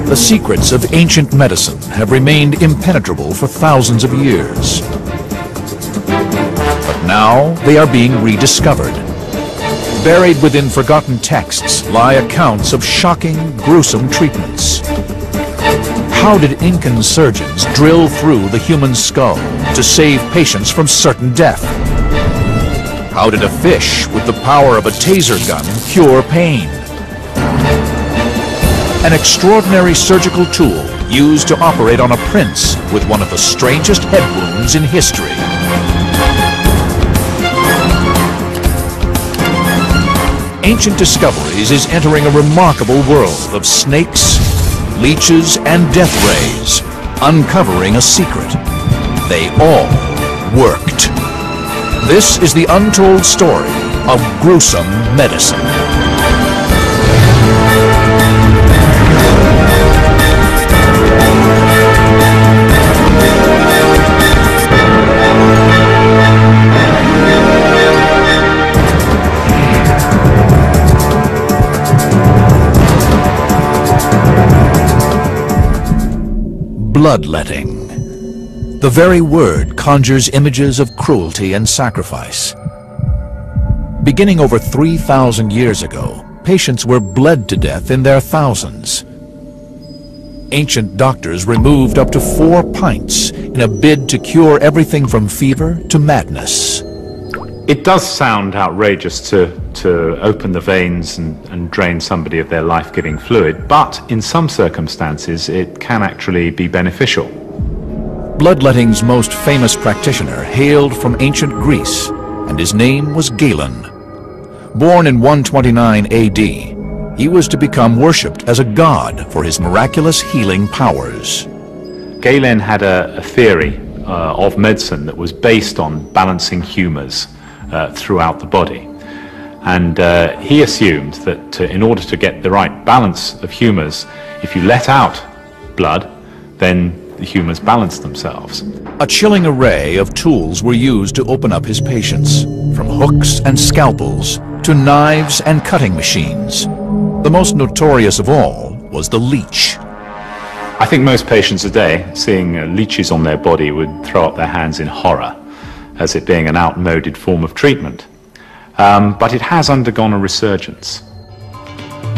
The secrets of ancient medicine have remained impenetrable for thousands of years. But now they are being rediscovered. Buried within forgotten texts lie accounts of shocking, gruesome treatments. How did Incan surgeons drill through the human skull to save patients from certain death? How did a fish with the power of a taser gun cure pain? An extraordinary surgical tool used to operate on a prince with one of the strangest head wounds in history. Ancient Discoveries is entering a remarkable world of snakes, leeches, and death rays, uncovering a secret. They all worked. This is the untold story of gruesome medicine. Bloodletting. The very word conjures images of cruelty and sacrifice. Beginning over 3,000 years ago, patients were bled to death in their thousands. Ancient doctors removed up to 4 pints in a bid to cure everything from fever to madness. It does sound outrageous to open the veins and drain somebody of their life-giving fluid, but in some circumstances it can actually be beneficial. Bloodletting's most famous practitioner hailed from ancient Greece, and his name was Galen. Born in 129 AD, he was to become worshipped as a god for his miraculous healing powers. Galen had a theory of medicine that was based on balancing humours throughout the body. And he assumed that in order to get the right balance of humours, if you let out blood, then the humours balance themselves. A chilling array of tools were used to open up his patients, from hooks and scalpels to knives and cutting machines. The most notorious of all was the leech. I think most patients today, seeing leeches on their body, would throw up their hands in horror as it being an outmoded form of treatment. But it has undergone a resurgence.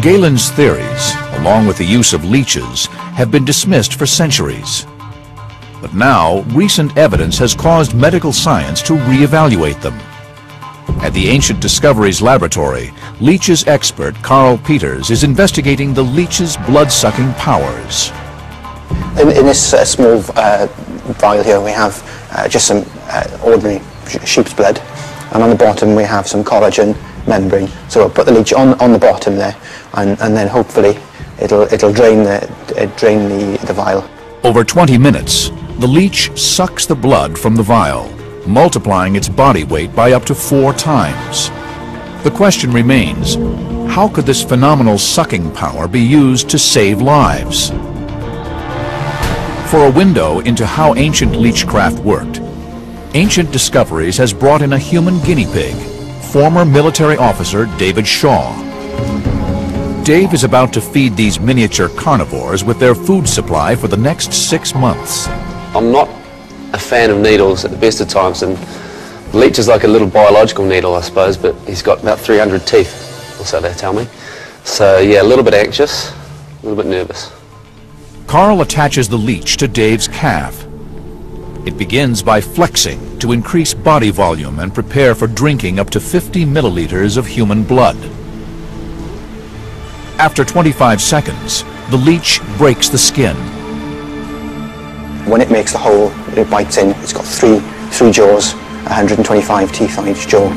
Galen's theories, along with the use of leeches, have been dismissed for centuries. But now, recent evidence has caused medical science to reevaluate them. At the Ancient Discoveries Laboratory, leeches expert Carl Peters is investigating the leech's blood-sucking powers. In this small vial here, we have just some ordinary sheep's blood, and on the bottom we have some collagen membrane. So we'll put the leech on the bottom there, and then hopefully it'll drain the vial. Over 20 minutes, the leech sucks the blood from the vial, multiplying its body weight by up to 4 times. The question remains, how could this phenomenal sucking power be used to save lives? For a window into how ancient leechcraft worked, Ancient Discoveries has brought in a human guinea pig, former military officer David Shaw. Dave is about to feed these miniature carnivores with their food supply for the next 6 months. I'm not a fan of needles at the best of times, and the leech is like a little biological needle, I suppose, but he's got about 300 teeth, or so they tell me. So yeah, a little bit anxious, a little bit nervous. Carl attaches the leech to Dave's calf. It begins by flexing to increase body volume and prepare for drinking up to 50 milliliters of human blood. After 25 seconds, the leech breaks the skin. When it makes the hole, it bites in. It's got three jaws, 125 teeth on each jaw.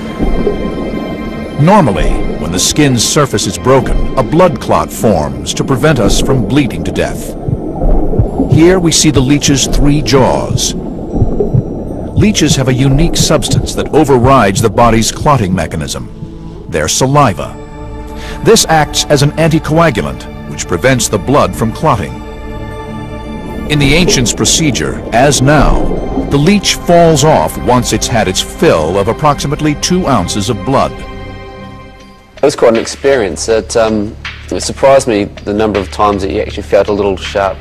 Normally, when the skin's surface is broken, a blood clot forms to prevent us from bleeding to death. Here we see the leech's 3 jaws. Leeches have a unique substance that overrides the body's clotting mechanism, their saliva. This acts as an anticoagulant, which prevents the blood from clotting. In the ancients' procedure, as now, the leech falls off once it's had its fill of approximately 2 ounces of blood. It was quite an experience. It surprised me the number of times that he actually felt a little sharp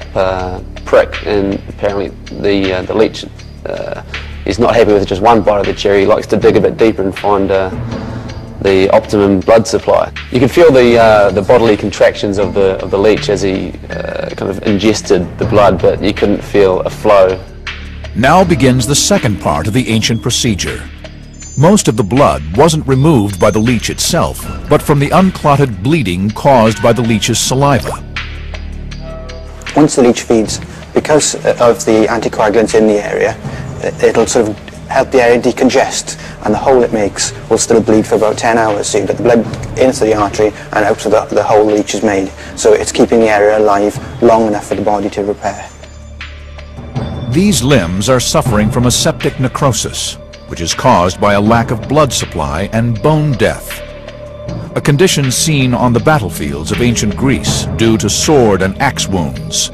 prick, and apparently the leech is not happy with just one bite of the cherry. He likes to dig a bit deeper and find the optimum blood supply. You could feel the bodily contractions of the leech as he kind of ingested the blood, but you couldn't feel a flow. Now begins the second part of the ancient procedure. Most of the blood wasn't removed by the leech itself, but from the unclotted bleeding caused by the leech's saliva. Once the leech feeds, because of the anticoagulants in the area, it'll sort of help the area decongest, and the hole it makes will still bleed for about 10 hours. So you get the blood into the artery and out so the hole leech is made. So it's keeping the area alive long enough for the body to repair. These limbs are suffering from a septic necrosis, which is caused by a lack of blood supply and bone death, a condition seen on the battlefields of ancient Greece due to sword and axe wounds.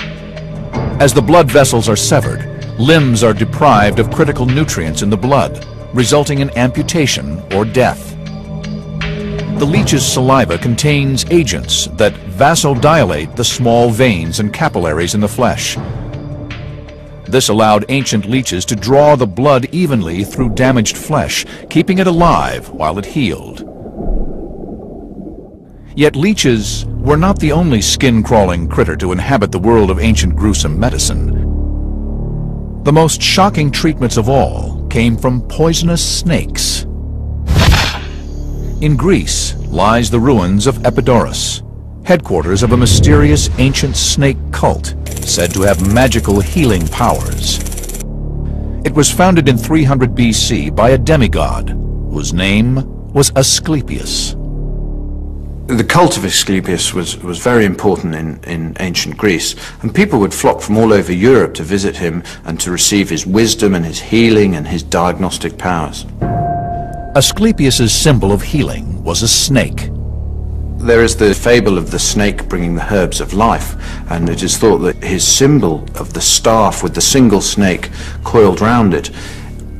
As the blood vessels are severed, limbs are deprived of critical nutrients in the blood, resulting in amputation or death. The leech's saliva contains agents that vasodilate the small veins and capillaries in the flesh. This allowed ancient leeches to draw the blood evenly through damaged flesh, keeping it alive while it healed. Yet leeches were not the only skin-crawling critter to inhabit the world of ancient gruesome medicine. The most shocking treatments of all came from poisonous snakes. In Greece lies the ruins of Epidaurus, headquarters of a mysterious ancient snake cult said to have magical healing powers. It was founded in 300 BC by a demigod whose name was Asclepius. The cult of Asclepius was very important in ancient Greece, and people would flock from all over Europe to visit him and to receive his wisdom and his healing and his diagnostic powers. Asclepius's symbol of healing was a snake. There is the fable of the snake bringing the herbs of life, and it is thought that his symbol of the staff with the single snake coiled round it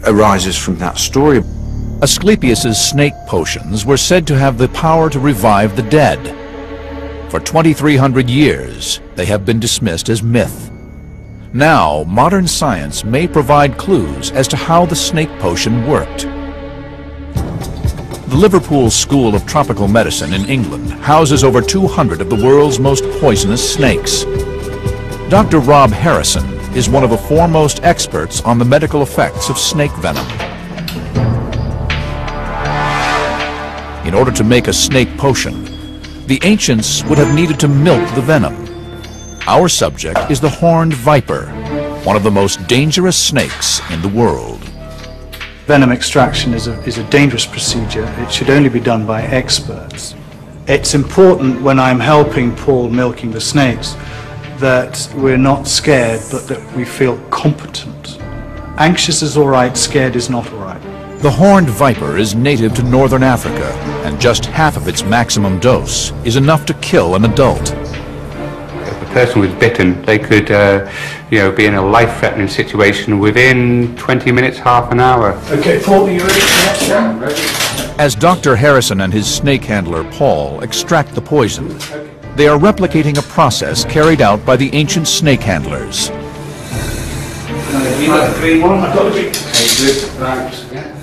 arises from that story. Asclepius's snake potions were said to have the power to revive the dead. For 2,300 years, they have been dismissed as myth. Now, modern science may provide clues as to how the snake potion worked. The Liverpool School of Tropical Medicine in England houses over 200 of the world's most poisonous snakes. Dr. Rob Harrison is one of the foremost experts on the medical effects of snake venom. In order to make a snake potion, the ancients would have needed to milk the venom. Our subject is the horned viper, one of the most dangerous snakes in the world. Venom extraction is a dangerous procedure. It should only be done by experts. It's important when I'm helping Paul milking the snakes that we're not scared, but that we feel competent. Anxious is all right, scared is not all right. The horned viper is native to northern Africa, and just half of its maximum dose is enough to kill an adult. If a person was bitten, they could be in a life-threatening situation within 20 minutes, half an hour. Okay, Paul, are you ready? Yeah, I'm ready. As Dr. Harrison and his snake handler, Paul, extract the poison, they are replicating a process carried out by the ancient snake handlers. You got the green one? I've got the green. Okay, good. Right. Yeah.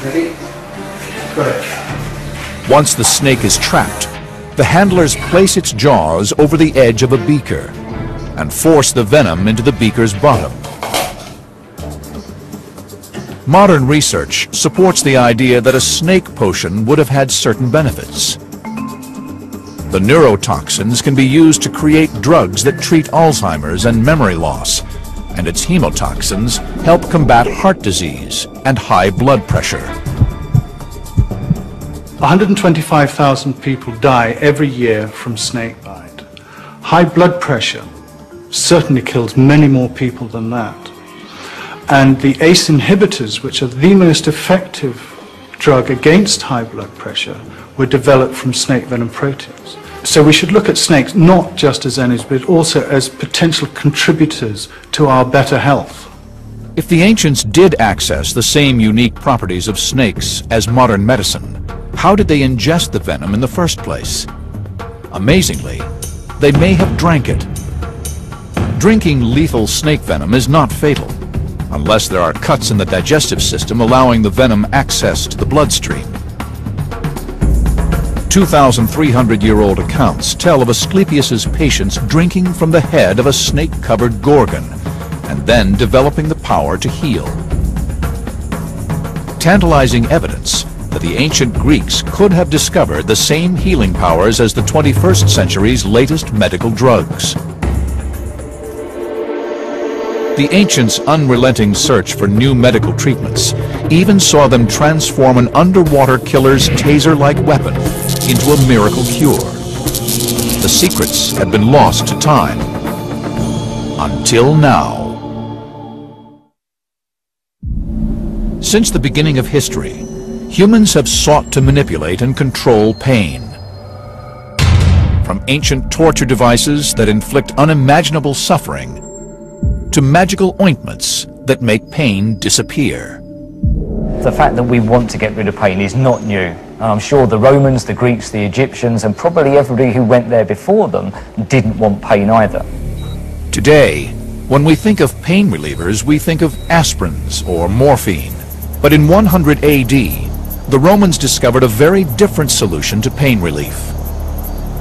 Ready? Got it. Once the snake is trapped, the handlers place its jaws over the edge of a beaker and force the venom into the beaker's bottom. Modern research supports the idea that a snake potion would have had certain benefits. The neurotoxins can be used to create drugs that treat Alzheimer's and memory loss, and its hemotoxins help combat heart disease and high blood pressure. 125,000 people die every year from snake bite. High blood pressure certainly kills many more people than that. And the ACE inhibitors, which are the most effective drug against high blood pressure, were developed from snake venom proteins. So we should look at snakes not just as enemies, but also as potential contributors to our better health. If the ancients did access the same unique properties of snakes as modern medicine, how did they ingest the venom in the first place? Amazingly, they may have drank it. Drinking lethal snake venom is not fatal, unless there are cuts in the digestive system allowing the venom access to the bloodstream. 2,300-year-old accounts tell of Asclepius's patients drinking from the head of a snake-covered gorgon and then developing the power to heal. Tantalizing evidence that the ancient Greeks could have discovered the same healing powers as the 21st century's latest medical drugs. The ancients' unrelenting search for new medical treatments even saw them transform an underwater killer's taser-like weapon into a miracle cure. The secrets had been lost to time. Until now. Since the beginning of history, humans have sought to manipulate and control pain. From ancient torture devices that inflict unimaginable suffering to magical ointments that make pain disappear. The fact that we want to get rid of pain is not new. And I'm sure the Romans, the Greeks, the Egyptians, and probably everybody who went there before them didn't want pain either. Today, when we think of pain relievers, we think of aspirins or morphine. But in 100 AD, the Romans discovered a very different solution to pain relief.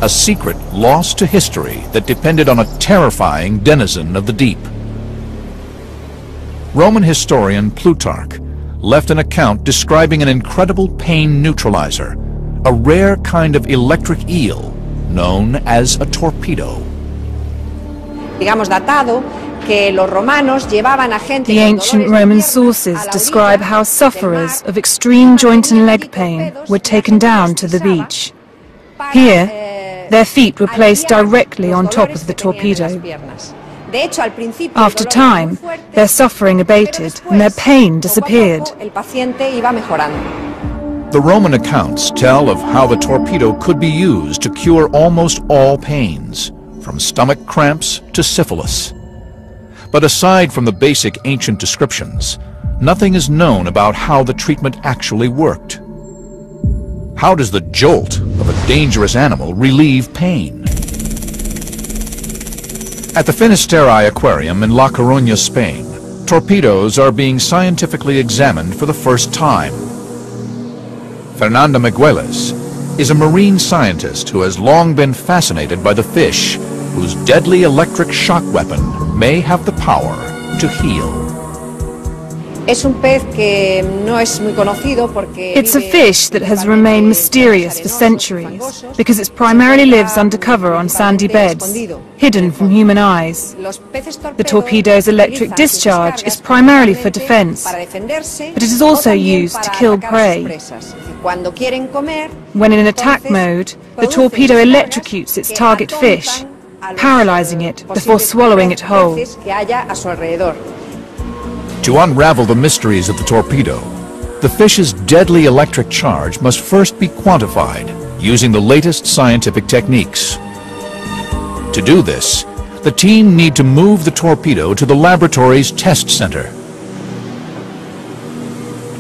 A secret lost to history that depended on a terrifying denizen of the deep. Roman historian Plutarch left an account describing an incredible pain neutralizer, a rare kind of electric eel known as a torpedo. The ancient Roman sources describe how sufferers of extreme joint and leg pain were taken down to the beach. Here, their feet were placed directly on top of the torpedo. After time, their suffering abated and their pain disappeared. The Roman accounts tell of how the torpedo could be used to cure almost all pains, from stomach cramps to syphilis. But aside from the basic ancient descriptions, nothing is known about how the treatment actually worked. How does the jolt of a dangerous animal relieve pain? At the Finisterre Aquarium in La Coruña, Spain, torpedoes are being scientifically examined for the first time. Fernanda Migueles is a marine scientist who has long been fascinated by the fish whose deadly electric shock weapon may have the power to heal. It's a fish that has remained mysterious for centuries because it primarily lives undercover on sandy beds, hidden from human eyes. The torpedo's electric discharge is primarily for defense, but it is also used to kill prey. When in attack mode, the torpedo electrocutes its target fish, paralyzing it before swallowing it whole. To unravel the mysteries of the torpedo, the fish's deadly electric charge must first be quantified using the latest scientific techniques. To do this, the team need to move the torpedo to the laboratory's test center.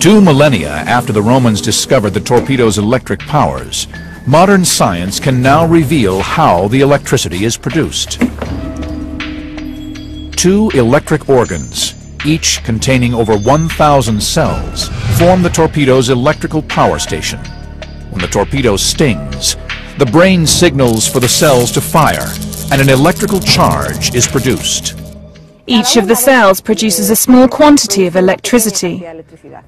2 millennia after the Romans discovered the torpedo's electric powers, modern science can now reveal how the electricity is produced. 2 electric organs, each containing over 1,000 cells, form the torpedo's electrical power station. When the torpedo stings, the brain signals for the cells to fire, and an electrical charge is produced. Each of the cells produces a small quantity of electricity,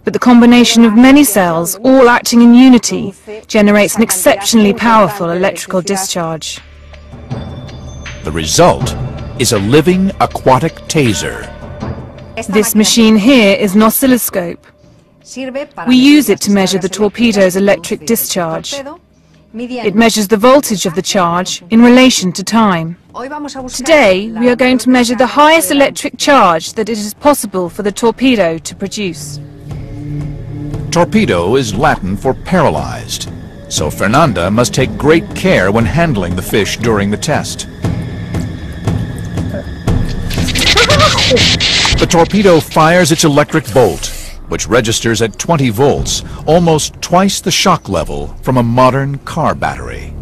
but the combination of many cells, all acting in unity, generates an exceptionally powerful electrical discharge. The result is a living aquatic taser. This machine here is an oscilloscope. We use it to measure the torpedo's electric discharge. It measures the voltage of the charge in relation to time. Today, we are going to measure the highest electric charge that it is possible for the torpedo to produce. Torpedo is Latin for paralyzed, so Fernanda must take great care when handling the fish during the test. The torpedo fires its electric bolt, which registers at 20 volts, almost twice the shock level from a modern car battery.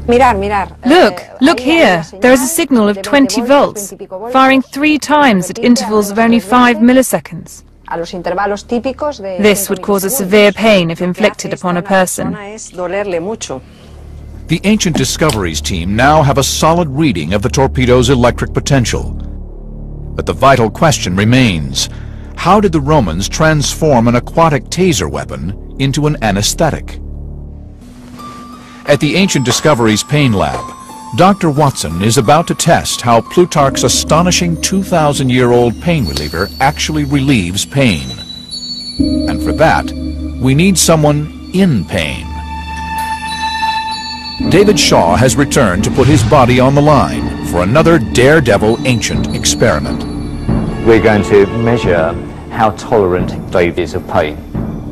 Look here. There is a signal of 20 volts, firing 3 times at intervals of only 5 milliseconds. This would cause a severe pain if inflicted upon a person. The Ancient Discoveries team now have a solid reading of the torpedo's electric potential. But the vital question remains: how did the Romans transform an aquatic taser weapon into an anesthetic? At the Ancient Discoveries Pain Lab, Dr. Watson is about to test how Plutarch's astonishing 2,000-year-old pain reliever actually relieves pain. And for that, we need someone in pain. David Shaw has returned to put his body on the line for another daredevil ancient experiment. We're going to measure how tolerant Dave is of pain.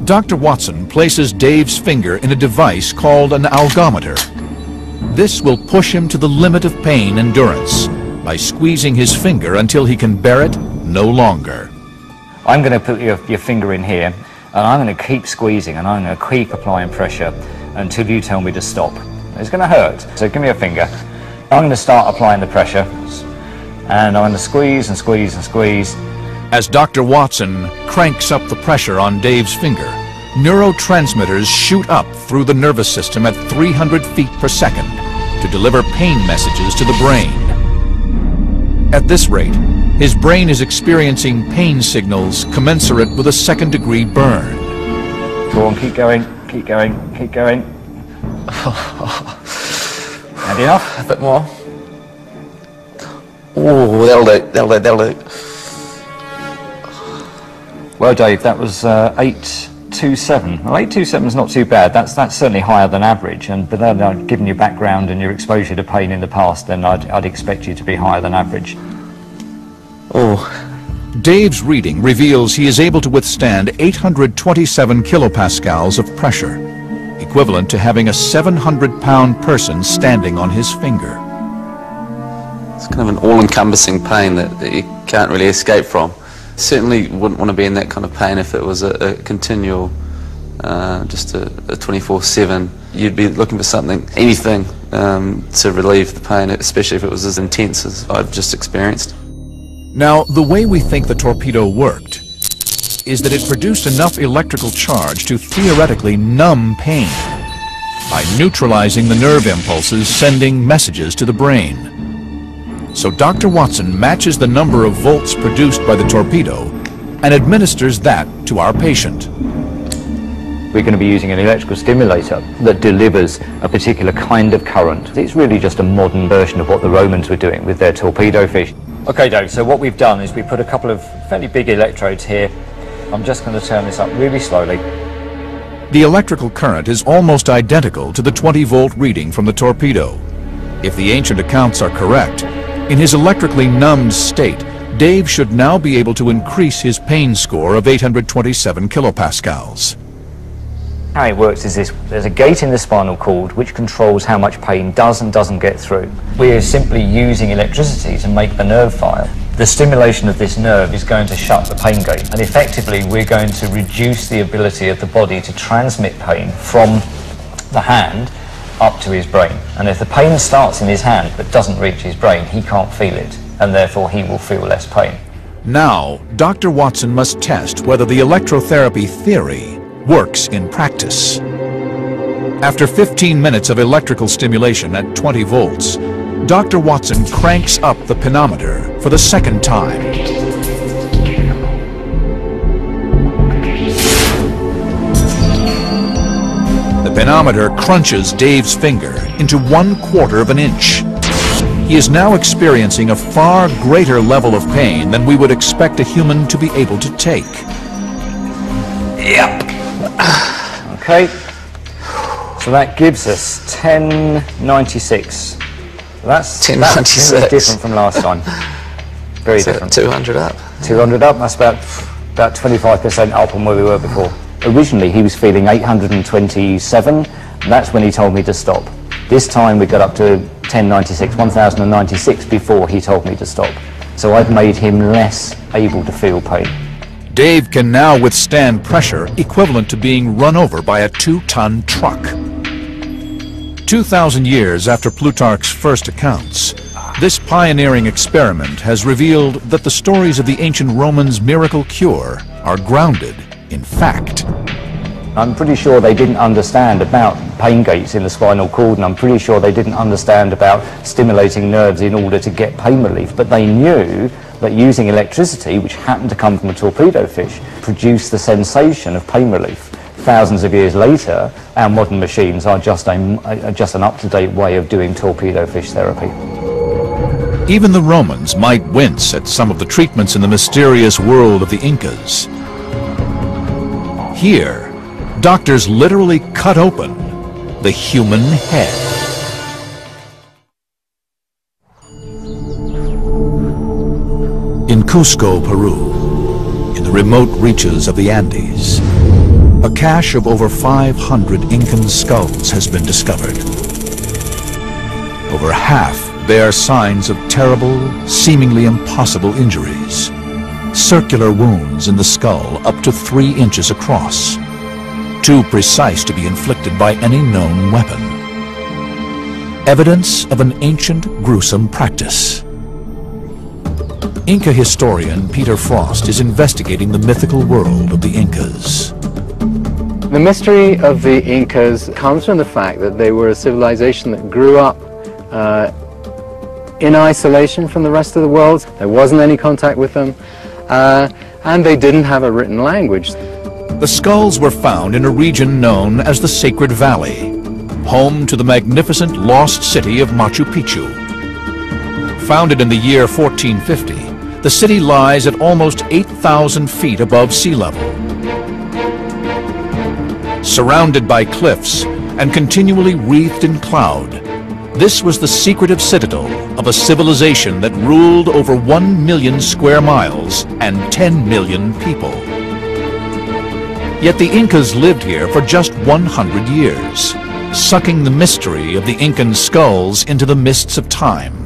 Dr. Watson places Dave's finger in a device called an algometer. This will push him to the limit of pain endurance by squeezing his finger until he can bear it no longer. I'm going to put your finger in here, and I'm going to keep squeezing, and I'm going to keep applying pressure until you tell me to stop. It's going to hurt, so give me a finger. I'm going to start applying the pressure, and I'm going to squeeze and squeeze and squeeze. As Dr. Watson cranks up the pressure on Dave's finger, neurotransmitters shoot up through the nervous system at 300 feet per second to deliver pain messages to the brain. At this rate, his brain is experiencing pain signals commensurate with a second-degree burn. Go on, keep going, keep going, keep going. And enough? A bit more. Oh, that'll do. Well, Dave, that was 827. Well, 827 is not too bad. That's certainly higher than average. But then, given your background and your exposure to pain in the past, then I'd expect you to be higher than average. Oh. Dave's reading reveals he is able to withstand 827 kilopascals of pressure, equivalent to having a 700-pound person standing on his finger. It's kind of an all-encompassing pain that you can't really escape from. Certainly wouldn't want to be in that kind of pain if it was a continual, just a 24/7. You'd be looking for something, anything, to relieve the pain, especially if it was as intense as I've just experienced. Now, the way we think the torpedo worked is that it produced enough electrical charge to theoretically numb pain by neutralizing the nerve impulses sending messages to the brain. So Dr. Watson matches the number of volts produced by the torpedo and administers that to our patient. We're going to be using an electrical stimulator that delivers a particular kind of current. It's really just a modern version of what the Romans were doing with their torpedo fish. Okay, Dave, so what we've done is we put a couple of fairly big electrodes here. I'm just going to turn this up really slowly. The electrical current is almost identical to the 20-volt reading from the torpedo. If the ancient accounts are correct, in his electrically numbed state, Dave should now be able to increase his pain score of 827 kilopascals. How it works is this: there's a gate in the spinal cord which controls how much pain does and doesn't get through. We're simply using electricity to make the nerve fire. The stimulation of this nerve is going to shut the pain gate, and effectively we're going to reduce the ability of the body to transmit pain from the hand up to his brain. And if the pain starts in his hand but doesn't reach his brain, he can't feel it, and therefore he will feel less pain. Now, Dr. Watson must test whether the electrotherapy theory works in practice. After 15 minutes of electrical stimulation at 20 volts, Dr. Watson cranks up the penometer for the second time. The penometer crunches Dave's finger into 1/4 of an inch. He is now experiencing a far greater level of pain than we would expect a human to be able to take. Yep. Okay. So that gives us 1096. That's 1096. That's different from last time. Very different. 200 up. 200 up. That's about 25% up on where we were before. Originally, he was feeling 827. And that's when he told me to stop. This time we got up to 1096, 1096 before he told me to stop. So I've made him less able to feel pain. Dave can now withstand pressure equivalent to being run over by a 2-ton truck. 2,000 years after Plutarch's first accounts, this pioneering experiment has revealed that the stories of the ancient Romans' miracle cure are grounded in fact. I'm pretty sure they didn't understand about pain gates in the spinal cord, and I'm pretty sure they didn't understand about stimulating nerves in order to get pain relief, but they knew that using electricity, which happened to come from a torpedo fish, produced the sensation of pain relief. Thousands of years later, our modern machines are just an up-to-date way of doing torpedo fish therapy. Even the Romans might wince at some of the treatments in the mysterious world of the Incas. Here, doctors literally cut open the human head. In Cusco, Peru, in the remote reaches of the Andes, a cache of over 500 Incan skulls has been discovered. Over half bear signs of terrible, seemingly impossible injuries. Circular wounds in the skull up to 3 inches across, too precise to be inflicted by any known weapon. Evidence of an ancient, gruesome practice. Inca historian Peter Frost is investigating the mythical world of the Incas. The mystery of the Incas comes from the fact that they were a civilization that grew up in isolation from the rest of the world. There wasn't any contact with them, and they didn't have a written language. The skulls were found in a region known as the Sacred Valley, home to the magnificent lost city of Machu Picchu. Founded in the year 1450, the city lies at almost 8,000 feet above sea level. Surrounded by cliffs and continually wreathed in cloud, this was the secretive citadel of a civilization that ruled over 1 million square miles and 10 million people. Yet the Incas lived here for just 100 years, sucking the mystery of the Incan skulls into the mists of time.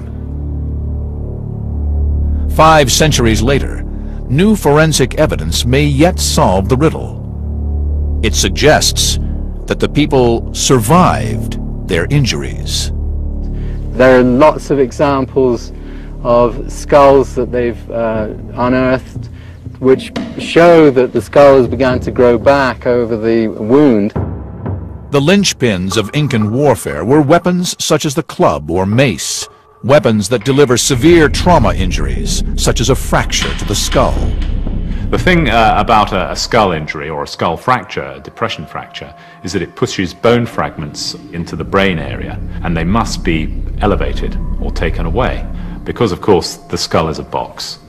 5 centuries later, new forensic evidence may yet solve the riddle. It suggests that the people survived their injuries. There are lots of examples of skulls that they've unearthed which show that the skulls began to grow back over the wound. The linchpins of Incan warfare were weapons such as the club or mace, weapons that deliver severe trauma injuries, such as a fracture to the skull. The thing about a skull injury or a skull fracture, a depression fracture, is that it pushes bone fragments into the brain area, and they must be elevated or taken away, because of course the skull is a box,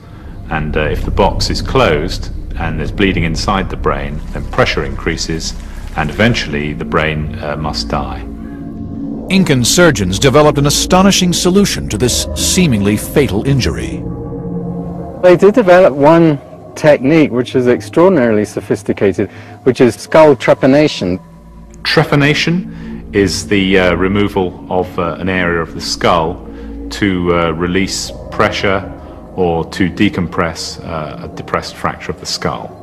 and if the box is closed and there's bleeding inside the brain, then pressure increases and eventually the brain must die. Incan surgeons developed an astonishing solution to this seemingly fatal injury. They did develop one technique which is extraordinarily sophisticated, which is skull trepanation. Trepanation is the removal of an area of the skull to release pressure or to decompress a depressed fracture of the skull.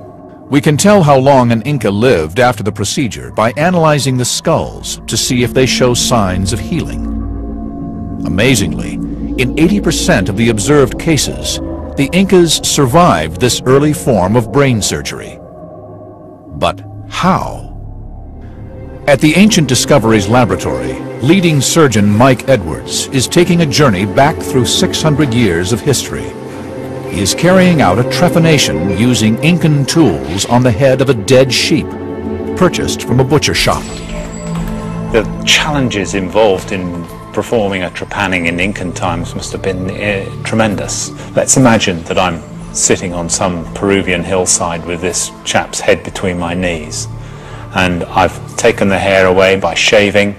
We can tell how long an Inca lived after the procedure by analyzing the skulls to see if they show signs of healing. Amazingly, in 80% of the observed cases, the Incas survived this early form of brain surgery. But how? At the Ancient Discoveries Laboratory, leading surgeon Mike Edwards is taking a journey back through 600 years of history. He is carrying out a trepanation using Incan tools on the head of a dead sheep, purchased from a butcher shop. The challenges involved in performing a trepanning in Incan times must have been tremendous. Let's imagine that I'm sitting on some Peruvian hillside with this chap's head between my knees, and I've taken the hair away by shaving,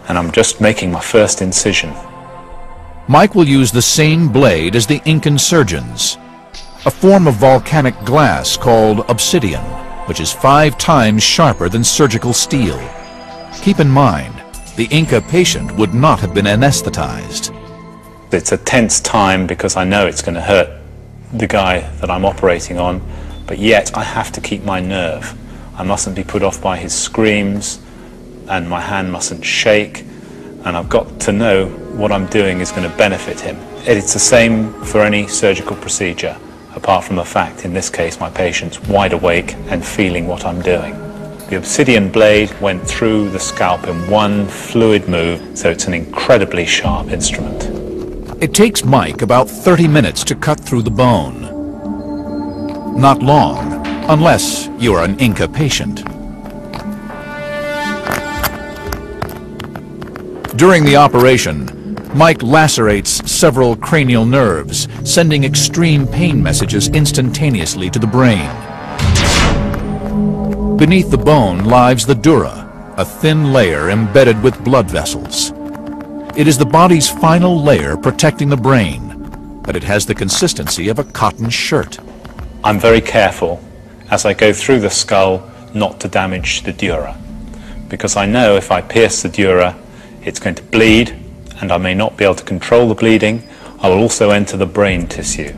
and I'm just making my first incision. Mike will use the same blade as the Incan surgeons, a form of volcanic glass called obsidian, which is 5 times sharper than surgical steel. Keep in mind, the Inca patient would not have been anesthetized. It's a tense time because I know it's going to hurt the guy that I'm operating on, but yet I have to keep my nerve. I mustn't be put off by his screams, and my hand mustn't shake. and I've got to know what I'm doing is going to benefit him. It's the same for any surgical procedure, apart from the fact, in this case, my patient's wide awake and feeling what I'm doing. The obsidian blade went through the scalp in one fluid move, so it's an incredibly sharp instrument. It takes Mike about 30 minutes to cut through the bone. Not long, unless you're an Inca patient. During the operation, Mike lacerates several cranial nerves, sending extreme pain messages instantaneously to the brain. Beneath the bone lies the dura, a thin layer embedded with blood vessels. It is the body's final layer protecting the brain, but it has the consistency of a cotton shirt. I'm very careful as I go through the skull not to damage the dura, because I know if I pierce the dura, it's going to bleed, and I may not be able to control the bleeding. I will also enter the brain tissue.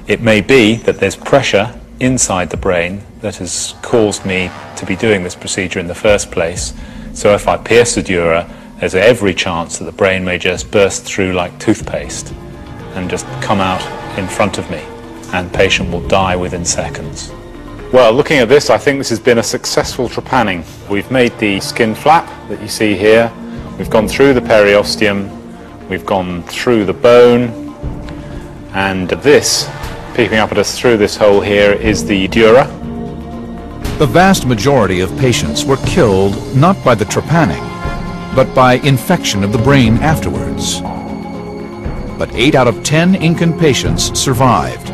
It may be that there's pressure inside the brain that has caused me to be doing this procedure in the first place. So if I pierce the dura, there's every chance that the brain may just burst through like toothpaste and just come out in front of me, and the patient will die within seconds. Well, looking at this, I think this has been a successful trepanning. We've made the skin flap that you see here. We've gone through the periosteum, we've gone through the bone, and this, peeping up at us through this hole here, is the dura. The vast majority of patients were killed not by the trepanning, but by infection of the brain afterwards. But 8 out of 10 Incan patients survived.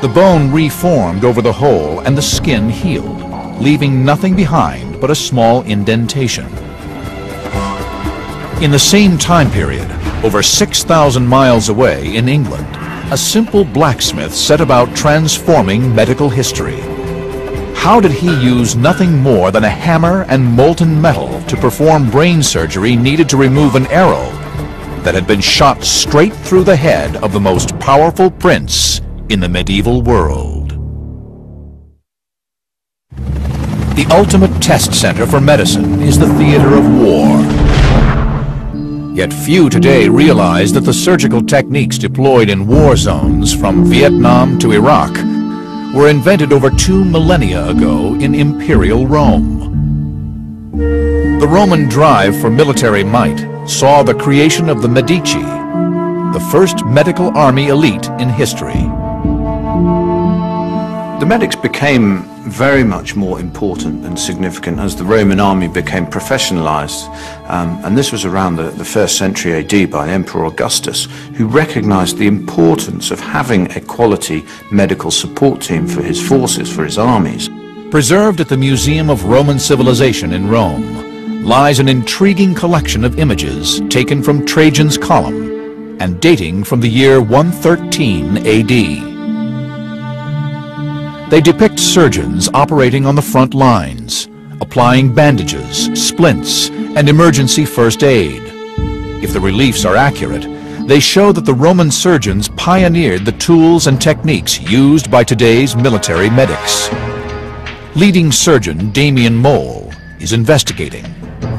The bone reformed over the hole and the skin healed, leaving nothing behind but a small indentation. In the same time period, over 6,000 miles away in England, a simple blacksmith set about transforming medical history. How did he use nothing more than a hammer and molten metal to perform brain surgery needed to remove an arrow that had been shot straight through the head of the most powerful prince in the medieval world? The ultimate test center for medicine is the theater of war. Yet few today realize that the surgical techniques deployed in war zones from Vietnam to Iraq were invented over 2 millennia ago in Imperial Rome. The Roman drive for military might saw the creation of the Medici, the first medical army elite in history. The medics became very much more important and significant as the Roman army became professionalized, and this was around the 1st century AD by Emperor Augustus, who recognized the importance of having a quality medical support team for his forces, for his armies. Preserved at the Museum of Roman Civilization in Rome lies an intriguing collection of images taken from Trajan's column and dating from the year 113 AD. They depict surgeons operating on the front lines, applying bandages, splints, and emergency first aid. If the reliefs are accurate, they show that the Roman surgeons pioneered the tools and techniques used by today's military medics. Leading surgeon Damien Mole is investigating.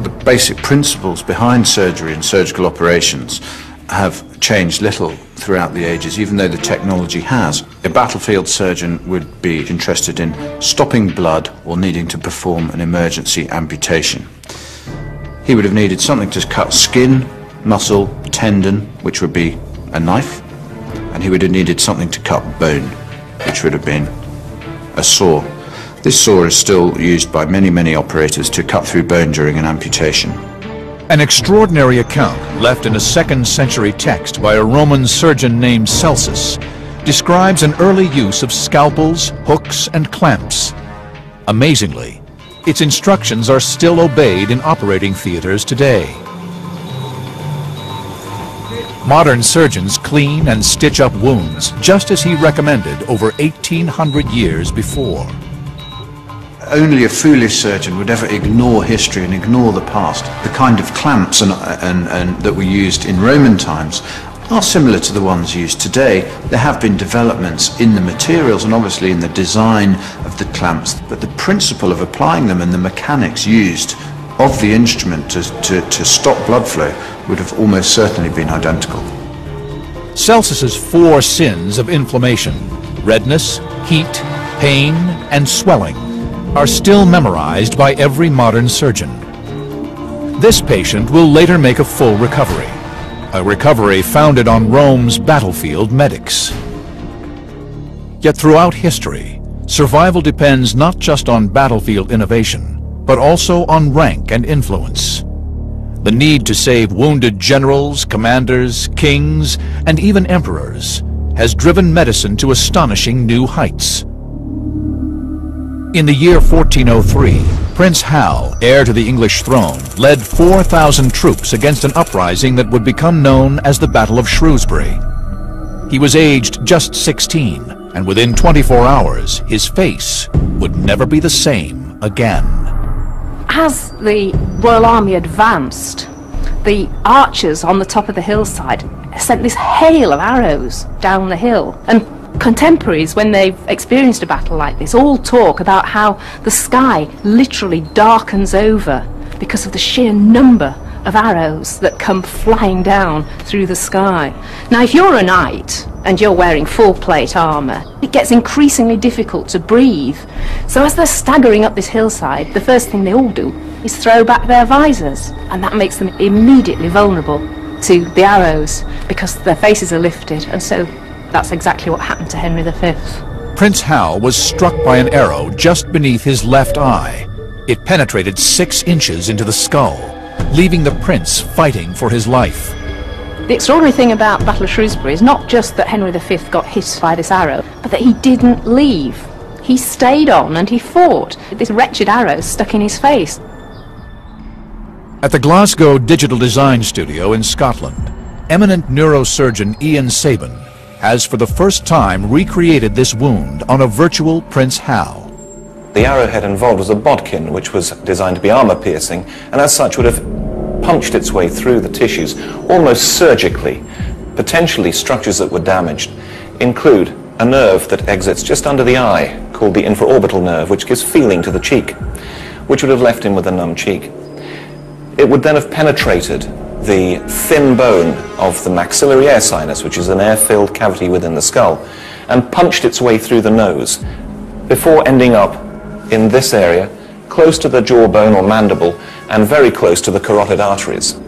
The basic principles behind surgery and surgical operations have changed little throughout the ages, even though the technology has. A battlefield surgeon would be interested in stopping blood or needing to perform an emergency amputation. He would have needed something to cut skin, muscle, tendon, which would be a knife, and he would have needed something to cut bone, which would have been a saw. This saw is still used by many operators to cut through bone during an amputation. An extraordinary account left in a 2nd century text by a Roman surgeon named Celsus describes an early use of scalpels, hooks, and clamps. Amazingly, its instructions are still obeyed in operating theaters today. Modern surgeons clean and stitch up wounds just as he recommended over 1,800 years before. Only a foolish surgeon would ever ignore history and ignore the past. The kind of clamps and that were used in Roman times are similar to the ones used today. There have been developments in the materials and obviously in the design of the clamps, but the principle of applying them and the mechanics used of the instrument to stop blood flow would have almost certainly been identical. Celsus's 4 sins of inflammation, redness, heat, pain, and swelling, are still memorized by every modern surgeon. This patient will later make a full recovery, a recovery founded on Rome's battlefield medics. Yet throughout history, survival depends not just on battlefield innovation, but also on rank and influence. The need to save wounded generals, commanders, kings, and even emperors has driven medicine to astonishing new heights. In the year 1403, Prince Hal, heir to the English throne, led 4,000 troops against an uprising that would become known as the Battle of Shrewsbury. He was aged just 16, and within 24 hours, his face would never be the same again. As the Royal Army advanced, the archers on the top of the hillside sent this hail of arrows down the hill. And contemporaries, when they've experienced a battle like this, all talk about how the sky literally darkens over because of the sheer number of arrows that come flying down through the sky. Now, if you're a knight and you're wearing full plate armour, it gets increasingly difficult to breathe. So as they're staggering up this hillside, the first thing they all do is throw back their visors, and that makes them immediately vulnerable to the arrows because their faces are lifted, and so that's exactly what happened to Henry V. Prince Hal was struck by an arrow just beneath his left eye. It penetrated 6 inches into the skull, leaving the prince fighting for his life. The extraordinary thing about the Battle of Shrewsbury is not just that Henry V got hit by this arrow, but that he didn't leave. He stayed on and he fought. This wretched arrow stuck in his face. At the Glasgow Digital Design Studio in Scotland, eminent neurosurgeon Ian Sabin has for the first time recreated this wound on a virtual Prince Hal. The arrowhead involved was a bodkin, which was designed to be armor-piercing, and as such would have punched its way through the tissues almost surgically. Potentially structures that were damaged include a nerve that exits just under the eye, called the infraorbital nerve, which gives feeling to the cheek, which would have left him with a numb cheek. It would then have penetrated the thin bone of the maxillary air sinus, which is an air-filled cavity within the skull, and punched its way through the nose, before ending up in this area, close to the jawbone or mandible, and very close to the carotid arteries.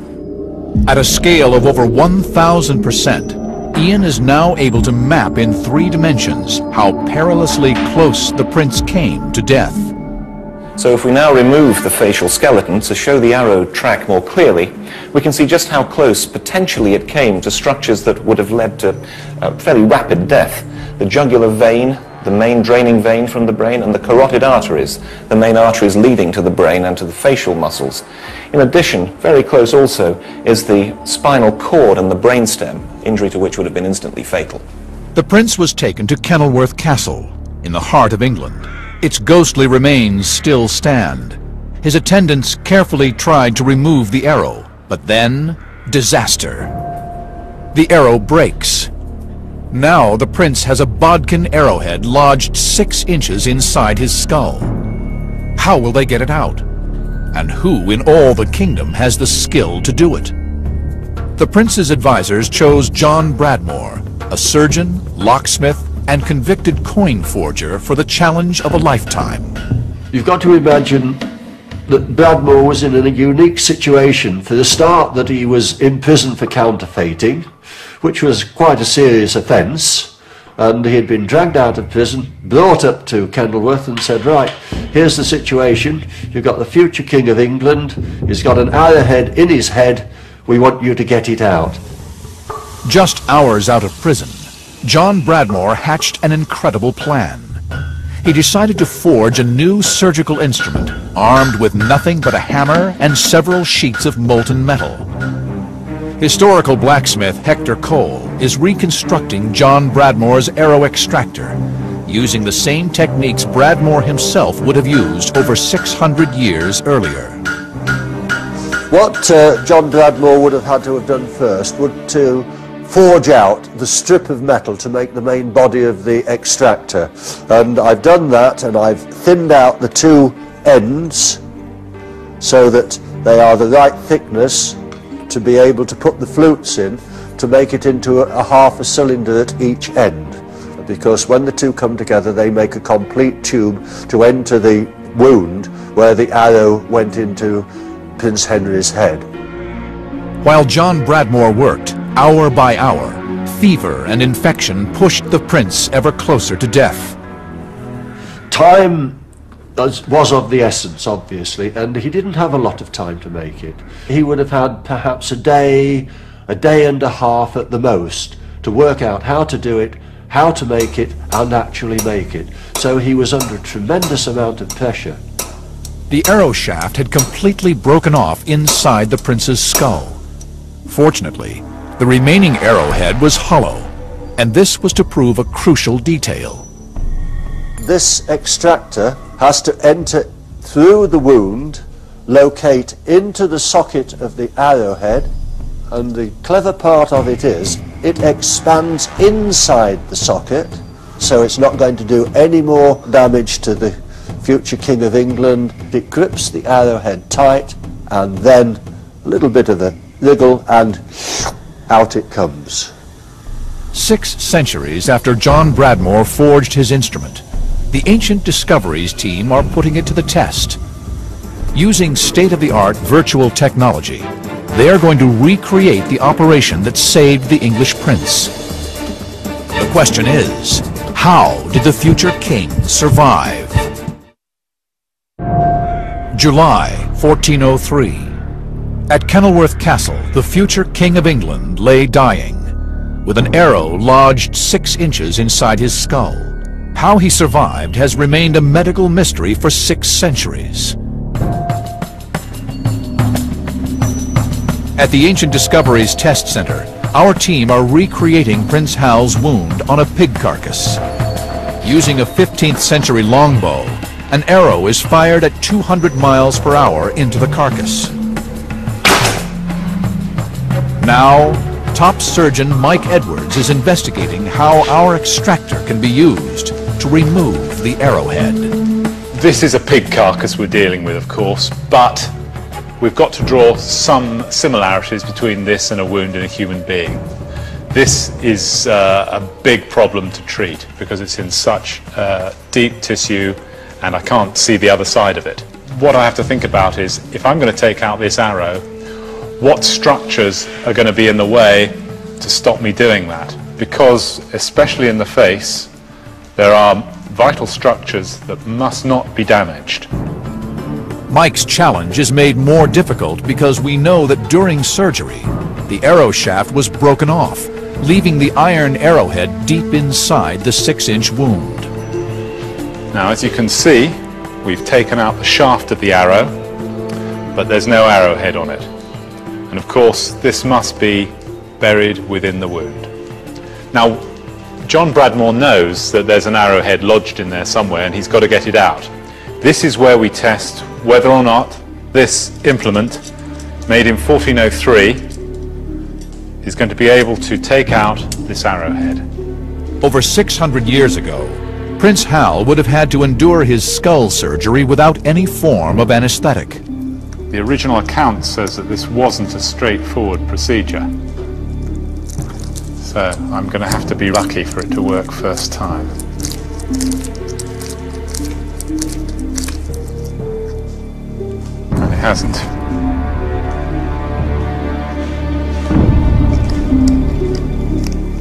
At a scale of over 1,000%, Ian is now able to map in 3 dimensions how perilously close the prince came to death. So if we now remove the facial skeleton to show the arrow track more clearly, we can see just how close potentially it came to structures that would have led to fairly rapid death. The jugular vein, the main draining vein from the brain, and the carotid arteries, the main arteries leading to the brain and to the facial muscles. In addition, very close also is the spinal cord and the brainstem, injury to which would have been instantly fatal. The prince was taken to Kenilworth Castle, in the heart of England. Its ghostly remains still stand. His attendants carefully tried to remove the arrow, but then, disaster. The arrow breaks. Now the prince has a bodkin arrowhead lodged 6 inches inside his skull. How will they get it out? And who in all the kingdom has the skill to do it? The prince's advisors chose John Bradmore, a surgeon, locksmith, and convicted coin forger, for the challenge of a lifetime. You've got to imagine that Bradmore was in a unique situation. For the start, that he was in prison for counterfeiting, which was quite a serious offence, and he had been dragged out of prison, brought up to Kenilworth and said, right, here's the situation, you've got the future King of England, he's got an arrowhead in his head, we want you to get it out. Just hours out of prison, John Bradmore hatched an incredible plan. He decided to forge a new surgical instrument armed with nothing but a hammer and several sheets of molten metal. Historical blacksmith Hector Cole is reconstructing John Bradmore's arrow extractor, using the same techniques Bradmore himself would have used over 600 years earlier. What John Bradmore would have had to have done first would to forge out the strip of metal to make the main body of the extractor, and I've done that, and I've thinned out the 2 ends, so that they are the right thickness to be able to put the flutes in to make it into a half a cylinder at each end. Because when the two come together, they make a complete tube to enter the wound where the arrow went into Prince Henry's head. While John Bradmore worked, hour by hour, fever and infection pushed the prince ever closer to death. Time was of the essence, obviously, and he didn't have a lot of time to make it. He would have had perhaps a day and a half at the most to work out how to do it, how to make it, and actually make it. So he was under a tremendous amount of pressure. The arrow shaft had completely broken off inside the prince's skull. Fortunately, the remaining arrowhead was hollow, and this was to prove a crucial detail. This extractor has to enter through the wound, locate into the socket of the arrowhead, and the clever part of it is it expands inside the socket, so it's not going to do any more damage to the future King of England. It grips the arrowhead tight, and then a little bit of a wriggle and out it comes. 6 centuries after John Bradmore forged his instrument, the Ancient Discoveries team are putting it to the test. Using state-of-the-art virtual technology, they are going to recreate the operation that saved the English prince. The question is, how did the future king survive? July 1403. At Kenilworth Castle, the future King of England lay dying, with an arrow lodged 6 inches inside his skull. How he survived has remained a medical mystery for 6 centuries. At the Ancient Discoveries Test Center, our team are recreating Prince Hal's wound on a pig carcass. Using a 15th century longbow, an arrow is fired at 200 miles per hour into the carcass. Now, top surgeon Mike Edwards is investigating how our extractor can be used to remove the arrowhead. This is a pig carcass we're dealing with, of course, but we've got to draw some similarities between this and a wound in a human being. This is a big problem to treat because it's in such deep tissue and I can't see the other side of it. What I have to think about is, if I'm going to take out this arrow, what structures are going to be in the way to stop me doing that? Because, especially in the face, there are vital structures that must not be damaged. Mike's challenge is made more difficult because we know that during surgery, the arrow shaft was broken off, leaving the iron arrowhead deep inside the 6-inch wound. Now, as you can see, we've taken out the shaft of the arrow, but there's no arrowhead on it. And of course, this must be buried within the wound. Now, John Bradmore knows that there's an arrowhead lodged in there somewhere and he's got to get it out. This is where we test whether or not this implement, made in 1403, is going to be able to take out this arrowhead. Over 600 years ago, Prince Hal would have had to endure his skull surgery without any form of anesthetic. The original account says that this wasn't a straightforward procedure. So I'm going to have to be lucky for it to work first time. And it hasn't.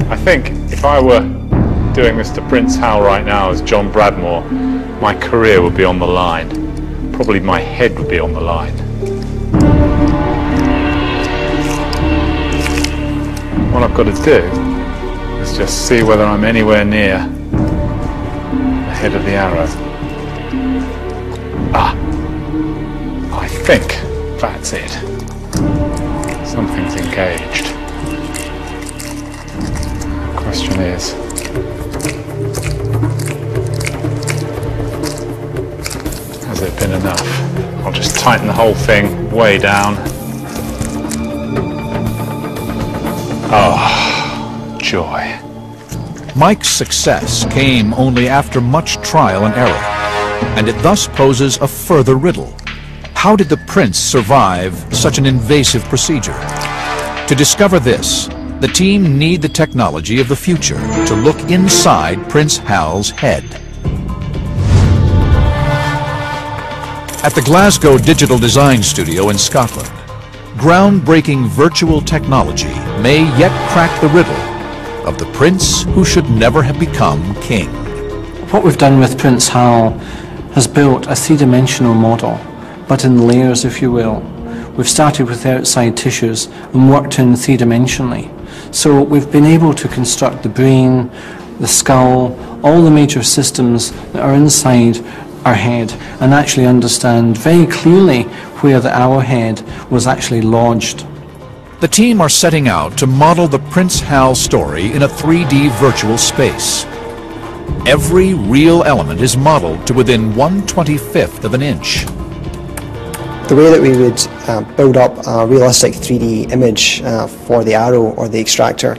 I think if I were doing this to Prince Hal right now as John Bradmore, my career would be on the line. Probably my head would be on the line. What I've got to do is just see whether I'm anywhere near the head of the arrow. Ah, I think that's it. Something's engaged. The question is, has it been enough? I'll just tighten the whole thing way down. Oh, joy. Mike's success came only after much trial and error, and it thus poses a further riddle. How did the prince survive such an invasive procedure? To discover this, the team need the technology of the future to look inside Prince Hal's head. At the Glasgow Digital Design Studio in Scotland, groundbreaking virtual technology may yet crack the riddle of the prince who should never have become king. What we've done with Prince Hal has built a three-dimensional model, but in layers, if you will. We've started with the outside tissues and worked in three-dimensionally. So we've been able to construct the brain, the skull, all the major systems that are inside our head, and actually understand very clearly where the arrowhead was actually lodged. The team are setting out to model the Prince Hal story in a 3D virtual space. Every real element is modeled to within 1/25th of an inch. The way that we would build up a realistic 3D image for the arrow or the extractor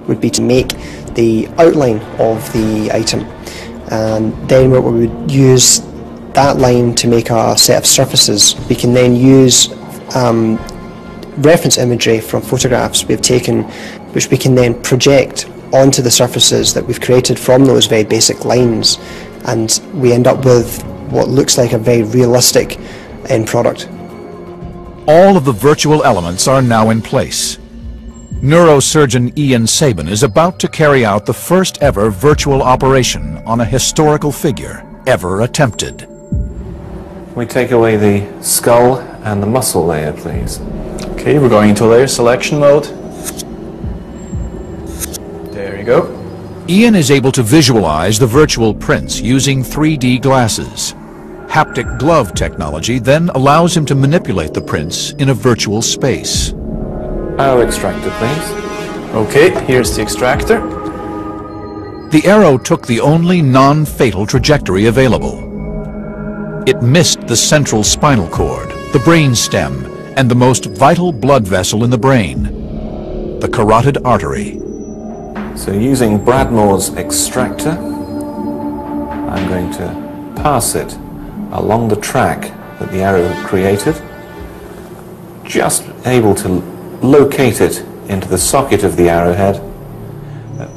would be to make the outline of the item, and then what we would use that line to make a set of surfaces. We can then use reference imagery from photographs we've taken, which we can then project onto the surfaces that we've created from those very basic lines, and we end up with what looks like a very realistic end product. All of the virtual elements are now in place. Neurosurgeon Ian Sabin is about to carry out the first ever virtual operation on a historical figure ever attempted. We take away the skull and the muscle layer, please. Okay, we're going into layer selection mode. There you go. Ian is able to visualize the virtual prince using 3D glasses. Haptic glove technology then allows him to manipulate the prince in a virtual space. Arrow extractor, please. Okay, here's the extractor. The arrow took the only non-fatal trajectory available. It missed the central spinal cord, the brain stem, and the most vital blood vessel in the brain, the carotid artery. So using Bradmore's extractor, I'm going to pass it along the track that the arrow created, just able to locate it into the socket of the arrowhead,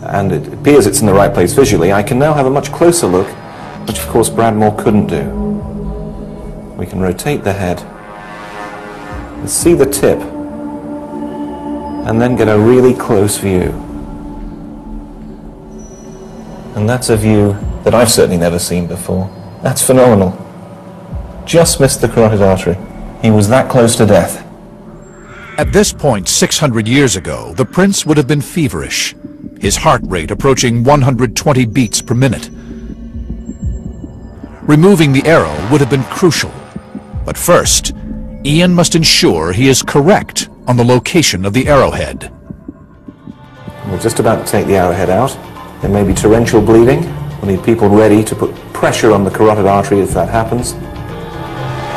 and it appears it's in the right place visually. I can now have a much closer look, which of course Bradmore couldn't do. We can rotate the head and see the tip, and then get a really close view. And that's a view that I've certainly never seen before. That's phenomenal. Just missed the carotid artery. He was that close to death. At this point, 600 years ago, the prince would have been feverish, his heart rate approaching 120 beats per minute. Removing the arrow would have been crucial. But first, Ian must ensure he is correct on the location of the arrowhead. We're just about to take the arrowhead out. There may be torrential bleeding. We'll need people ready to put pressure on the carotid artery if that happens.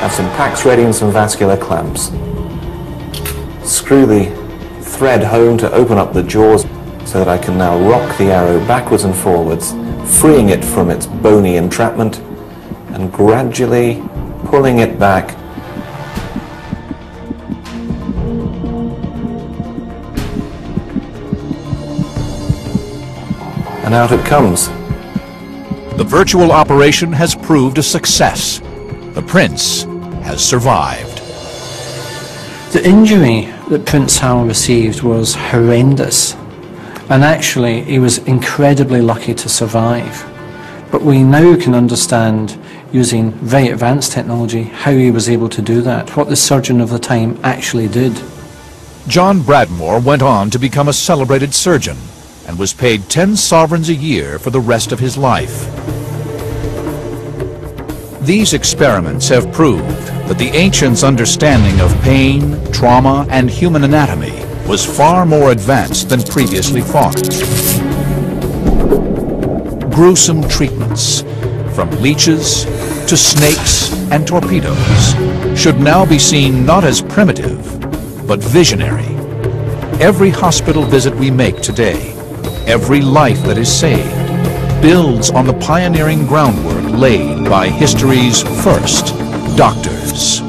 Have some packs ready and some vascular clamps. Screw the thread home to open up the jaws so that I can now rock the arrow backwards and forwards, freeing it from its bony entrapment and gradually pulling it back. And out it comes. The virtual operation has proved a success. The prince has survived. The injury that Prince Hal received was horrendous, and actually he was incredibly lucky to survive. But we now can understand, using very advanced technology, how he was able to do that, what the surgeon of the time actually did. John Bradmore went on to become a celebrated surgeon and was paid 10 sovereigns a year for the rest of his life. These experiments have proved that the ancients' understanding of pain, trauma, and human anatomy was far more advanced than previously thought. Gruesome treatments, from leeches to snakes and torpedoes, should now be seen not as primitive, but visionary. Every hospital visit we make today, every life that is saved, builds on the pioneering groundwork laid by history's first doctors.